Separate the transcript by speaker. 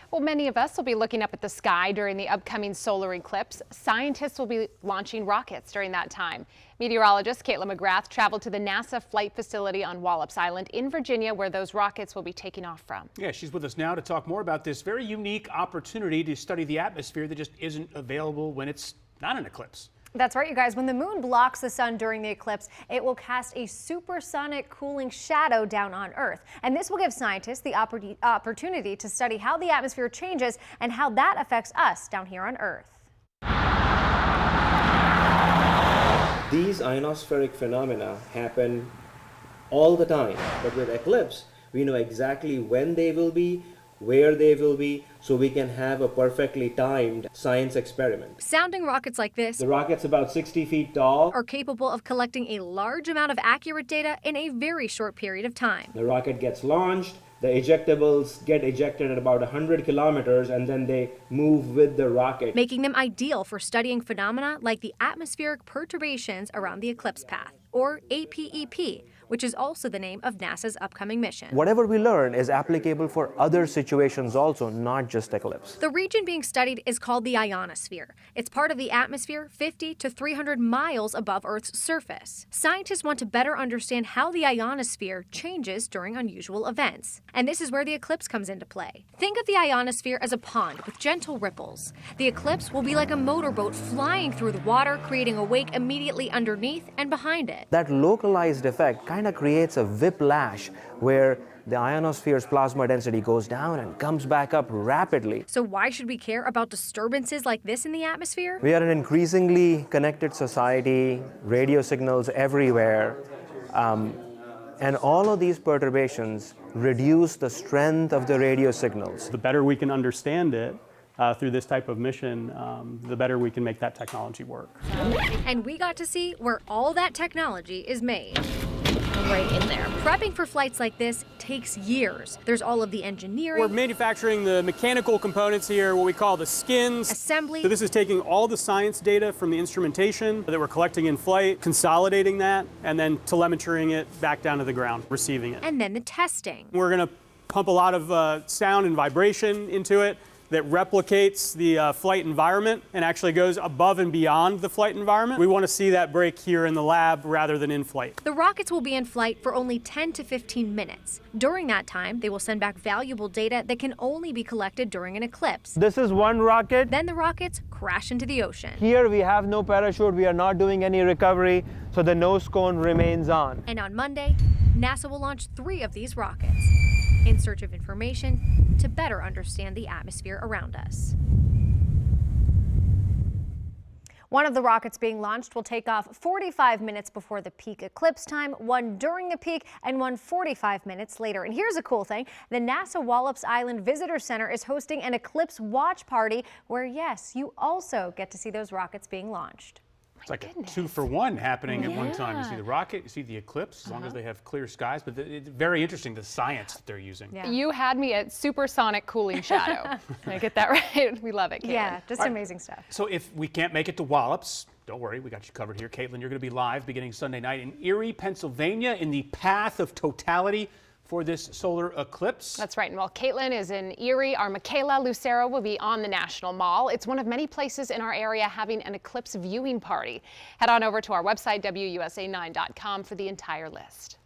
Speaker 1: Well, many of us will be looking up at the sky during the upcoming solar eclipse. Scientists will be launching rockets during that time. Meteorologist Kaitlyn McGrath traveled to the NASA flight facility on Wallops Island in Virginia, where those rockets will be taking off from.
Speaker 2: Yeah, she's with us now to talk more about this very unique opportunity to study the atmosphere that just isn't available when it's not an eclipse.
Speaker 3: That's right, you guys. When the moon blocks the sun during the eclipse, it will cast a supersonic cooling shadow down on Earth. And this will give scientists the opportunity to study how the atmosphere changes and how that affects us down here on Earth.
Speaker 4: These ionospheric phenomena happen all the time, but with eclipse, we know exactly when they will be, where they will be, so we can have a perfectly timed science experiment.
Speaker 3: Sounding rockets like this,
Speaker 4: the rocket's about 60 feet tall,
Speaker 3: are capable of collecting a large amount of accurate data in a very short period of time.
Speaker 4: The rocket gets launched, the ejectables get ejected at about 100 kilometers, and then they move with the rocket,
Speaker 3: making them ideal for studying phenomena like the atmospheric perturbations around the eclipse path, or APEP, which is also the name of NASA's upcoming mission.
Speaker 5: Whatever we learn is applicable for other situations also, not just eclipse.
Speaker 3: The region being studied is called the ionosphere. It's part of the atmosphere 50 to 300 miles above Earth's surface. Scientists want to better understand how the ionosphere changes during unusual events. And this is where the eclipse comes into play. Think of the ionosphere as a pond with gentle ripples. The eclipse will be like a motorboat flying through the water, creating a wake immediately underneath and behind it.
Speaker 5: That localized effect kind of creates a whiplash where the ionosphere's plasma density goes down and comes back up rapidly.
Speaker 3: So why should we care about disturbances like this in the atmosphere?
Speaker 5: We are an increasingly connected society, radio signals everywhere, and all of these perturbations reduce the strength of the radio signals.
Speaker 6: The better we can understand it through this type of mission, the better we can make that technology work.
Speaker 3: And we got to see where all that technology is made. Right in there. Prepping for flights like this takes years. There's all of the engineering.
Speaker 6: We're manufacturing the mechanical components here, what we call the skins.
Speaker 3: Assembly.
Speaker 6: So this is taking all the science data from the instrumentation that we're collecting in flight, consolidating that, and then telemetering it back down to the ground, receiving it.
Speaker 3: And then the testing.
Speaker 6: We're going to pump a lot of sound and vibration into it that replicates the flight environment and actually goes above and beyond the flight environment. We want to see that break here in the lab rather than in flight.
Speaker 3: The rockets will be in flight for only 10 to 15 minutes. During that time, they will send back valuable data that can only be collected during an eclipse.
Speaker 5: This is one rocket.
Speaker 3: Then the rockets crash into the ocean.
Speaker 5: Here we have no parachute, we are not doing any recovery, so the nose cone remains on.
Speaker 3: And on Monday, NASA will launch 3 of these rockets in search of information to better understand the atmosphere around us. One of the rockets being launched will take off 45 minutes before the peak eclipse time, one during the peak, and one 45 minutes later. And here's a cool thing. The NASA Wallops Island Visitor Center is hosting an eclipse watch party where, yes, you also get to see those rockets being launched.
Speaker 2: It's like a 2-for-1 happening at one time. You see the rocket, you see the eclipse, as long as they have clear skies. But it's very interesting, the science that they're using.
Speaker 1: Yeah. You had me at supersonic cooling shadow. Did I get that right? We love it, Kaitlyn.
Speaker 3: Yeah, just amazing stuff.
Speaker 2: So if we can't make it to Wallops, don't worry, we got you covered here. Kaitlyn, you're going to be live beginning Sunday night in Erie, Pennsylvania, in the path of totality for this solar eclipse.
Speaker 1: That's right. And while Kaitlyn is in Erie, our Michaela Lucero will be on the National Mall. It's one of many places in our area having an eclipse viewing party. Head on over to our website, WUSA9.com, for the entire list.